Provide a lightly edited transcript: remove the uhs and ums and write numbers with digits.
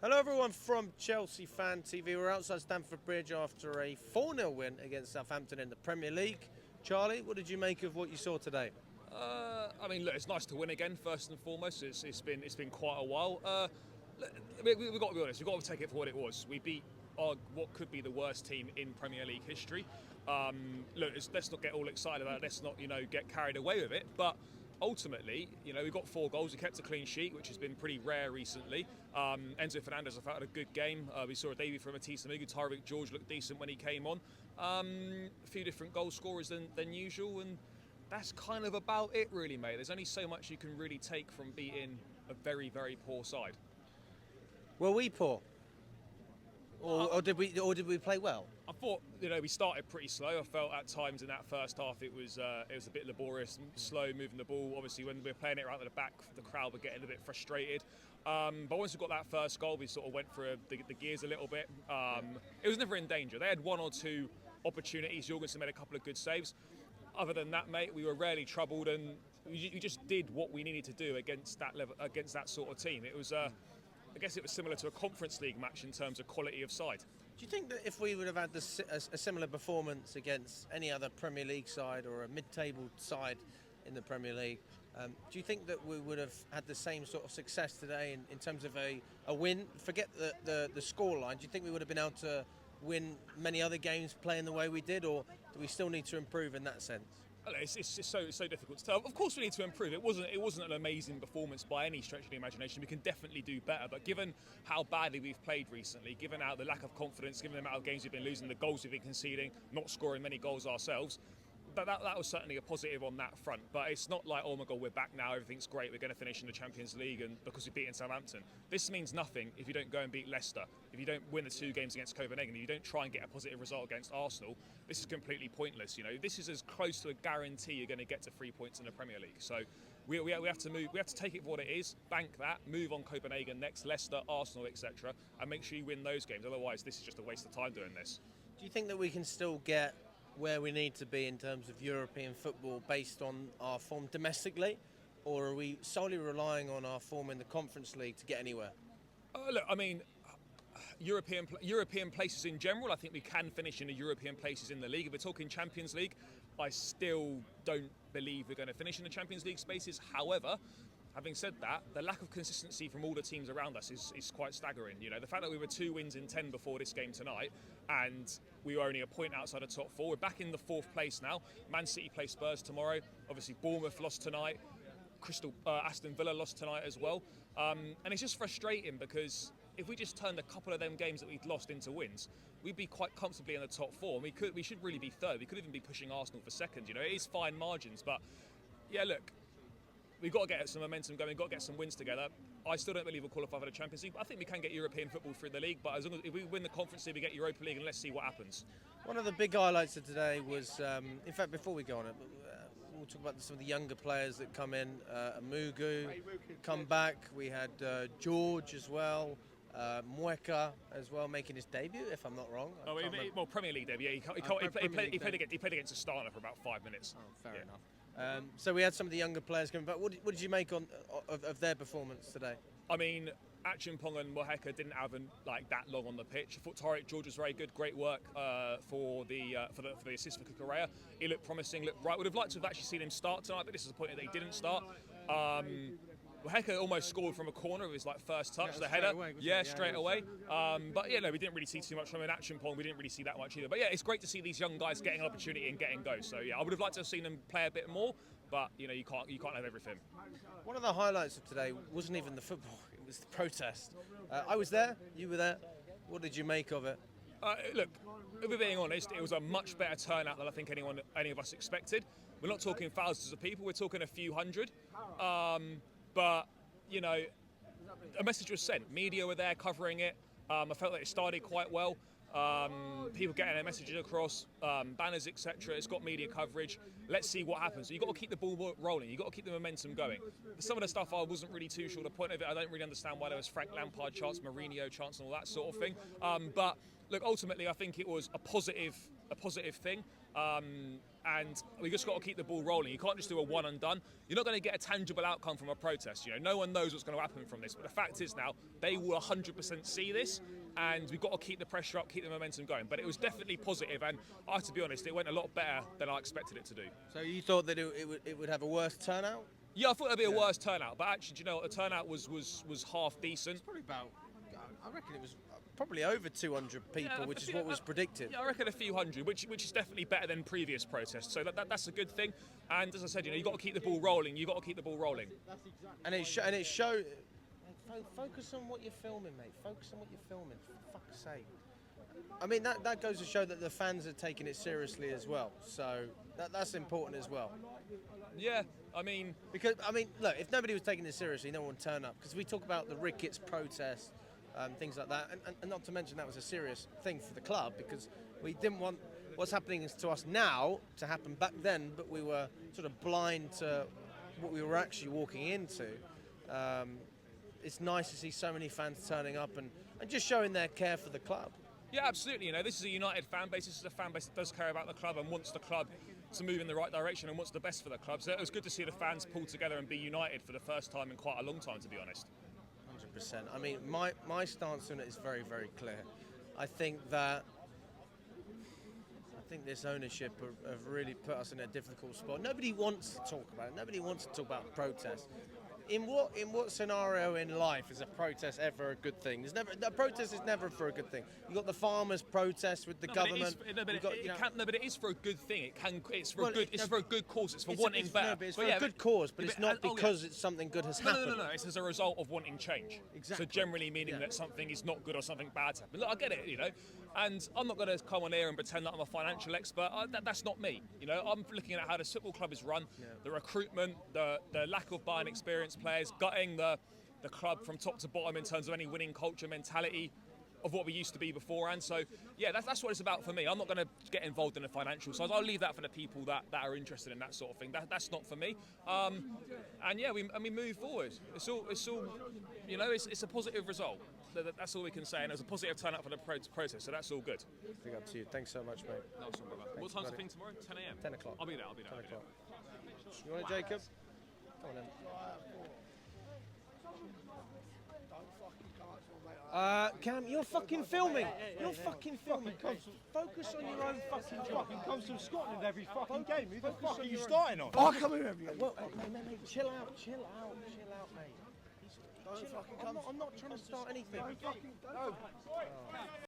Hello everyone from Chelsea Fan TV. We're outside Stamford Bridge after a 4-0 win against Southampton in the Premier League. Charlie, what did you make of what you saw today? Look, it's nice to win again. First and foremost, it's been quite a while. We've got to be honest. We've got to take it for what it was. We beat what could be the worst team in Premier League history. Let's not get all excited about it. Let's not get carried away with it. But ultimately, we got 4 goals. We kept a clean sheet, which has been pretty rare recently. Enzo Fernandez, I felt, had a good game. We saw a debut from Matisse Amigu. Tyreek George looked decent when he came on. A few different goal scorers than usual, and that's kind of about it, really, mate. There's only so much you can really take from beating a very, very poor side. Were we poor? Or did we play well? I thought we started pretty slow. I felt at times in that first half it was a bit laborious, slow moving the ball. Obviously, when we were playing it right at the back, the crowd were getting a bit frustrated. But once we got that first goal, we sort of went for the gears a little bit. It was never in danger. They had 1 or 2 opportunities. Jorgensen made a couple of good saves. Other than that, mate, we were rarely troubled, and you just did what we needed to do against that level, against that sort of team. It was, I guess, it was similar to a Conference League match in terms of quality of side. Do you think that if we would have had a similar performance against any other Premier League side or a mid-table side in the Premier League, do you think that we would have had the same sort of success today in terms of a win? Forget the scoreline. Do you think we would have been able to win many other games playing the way we did, or do we still need to improve in that sense? It's so difficult to tell. Of course, we need to improve. It wasn't an amazing performance by any stretch of the imagination. We can definitely do better. But given how badly we've played recently, given the lack of confidence, given the amount of games we've been losing, the goals we've been conceding, not scoring many goals ourselves, that was certainly a positive on that front. But it's not like, oh my God, we're back now, everything's great, we're going to finish in the Champions League and because we've beaten Southampton. This means nothing if you don't go and beat Leicester, if you don't win the 2 games against Copenhagen, if you don't try and get a positive result against Arsenal. This is completely pointless. This is as close to a guarantee you're going to get to 3 points in the Premier League. So we have to move. We have to take it for what it is, bank that, move on Copenhagen next, Leicester, Arsenal, etc., and make sure you win those games. Otherwise, this is just a waste of time doing this. Do you think that we can still get where we need to be in terms of European football based on our form domestically, or are we solely relying on our form in the Conference League to get anywhere? Look, I mean, European places in general, I think we can finish in the European places in the league. If we're talking Champions League, I still don't believe we're going to finish in the Champions League spaces. However, having said that, the lack of consistency from all the teams around us is quite staggering. The fact that we were 2 wins in 10 before this game tonight, and we were only a point outside of top 4. We're back in the 4th place now. Man City play Spurs tomorrow. Obviously, Bournemouth lost tonight. Aston Villa lost tonight as well. And it's just frustrating because if we just turned a couple of them games that we'd lost into wins, we'd be quite comfortably in the top 4. We should really be 3rd. We could even be pushing Arsenal for 2nd. It is fine margins, but yeah, look, we've got to get some momentum going, we've got to get some wins together. I still don't believe we'll qualify for the Champions League, but I think we can get European football through the league. But as long as if we win the Conference League, we get Europa League, and let's see what happens. One of the big highlights of today was, in fact, before we go on it, we'll talk about some of the younger players that come in. Amugu come back. We had George as well. Mueka as well, making his debut, if I'm not wrong. Premier League debut. Yeah, he played against Astana for about 5 minutes. Oh, fair enough. So we had some of the younger players coming back. What did you make of their performance today? I mean, Achimpong and Moheka didn't have that long on the pitch. I thought Tyreek George was very good. Great work for the assist for Kukurea. He looked promising, looked right. Would have liked to have actually seen him start tonight, but this is the point that he didn't start. Moheka almost scored from a corner of his first touch, the header. Straight away. But we didn't really see too much from him. Achimpong, we didn't really see that much either. But yeah, it's great to see these young guys getting an opportunity and getting goals. So yeah, I would have liked to have seen them play a bit more. But you can't have everything. One of the highlights of today wasn't even the football; it was the protest. I was there. You were there. What did you make of it? Look, if we're being honest, it was a much better turnout than I think any of us expected. We're not talking thousands of people; we're talking a few hundred. But a message was sent. Media were there covering it. I felt like it started quite well. People getting their messages across, banners, etc. It's got media coverage. Let's see what happens. You've got to keep the ball rolling. You've got to keep the momentum going. Some of the stuff I wasn't really too sure. The point of it, I don't really understand why there was Frank Lampard chants, Mourinho chants, and all that sort of thing. But look, ultimately, I think it was a positive thing. And we just got to keep the ball rolling. You can't just do a one and done. You're not going to get a tangible outcome from a protest. No one knows what's going to happen from this. But the fact is now, they will 100% see this, and we've got to keep the pressure up, keep the momentum going. But it was definitely positive, and I have to be honest, it went a lot better than I expected it to do. So you thought that it would have a worse turnout? Yeah, I thought it'd be a worse turnout, but actually, do you know what? The turnout was half decent. It's probably about, I reckon it was probably over 200 people, which is what was predicted. Yeah, I reckon a few hundred, which is definitely better than previous protests. So that's a good thing. And as I said, you've got to keep the ball rolling. You've got to keep the ball rolling. And it showed. Focus on what you're filming, mate. Focus on what you're filming. For fuck's sake. I mean, that goes to show that the fans are taking it seriously as well. So that's important as well. Yeah, I mean... Because, look, if nobody was taking this seriously, no one would turn up. Because we talk about the Ricketts protest, things like that. And not to mention that was a serious thing for the club, because we didn't want what's happening to us now to happen back then, but we were sort of blind to what we were actually walking into. It's nice to see so many fans turning up and just showing their care for the club. Yeah, absolutely. This is a United fan base. This is a fan base that does care about the club and wants the club to move in the right direction and wants the best for the club. So it was good to see the fans pull together and be united for the first time in quite a long time, to be honest. 100%. I mean, my stance on it is very, very clear. I think this ownership have really put us in a difficult spot. Nobody wants to talk about it. Nobody wants to talk about protests. In what scenario in life is a protest ever a good thing? A protest is never for a good thing. You got the farmers' protest with the government. But it is for a good thing. It's for a good cause. It's for wanting better. It's for a good cause, but it's not because it's something good has happened. No. It's as a result of wanting change. Exactly. So generally meaning that something is not good or something bad's happened. Look, I get it, and I'm not going to come on here and pretend that I'm a financial expert. That's not me. I'm looking at how this football club is run, the recruitment, the lack of buying experienced players, gutting the club from top to bottom in terms of any winning culture, mentality of what we used to be beforehand. So yeah, that's what it's about for me. I'm not going to get involved in the financial side. I'll leave that for the people that are interested in that sort of thing. That's not for me. And yeah, we move forward. It's all it's a positive result. That's all we can say, and there's a positive turnout for the protest, so that's all good. Big up to you. Thanks so much, mate. No, brother. What time's the thing tomorrow? 10 a.m. 10 o'clock. I'll be there. 10 o'clock. You want it, Jacob? Come on then. Cam, you're fucking filming. You're fucking filming. Focus on your own fucking job. He comes from Scotland every fucking game. Who the fuck are you starting on? I come here every game. Well, mate, chill out, mate. I'm not trying to start anything.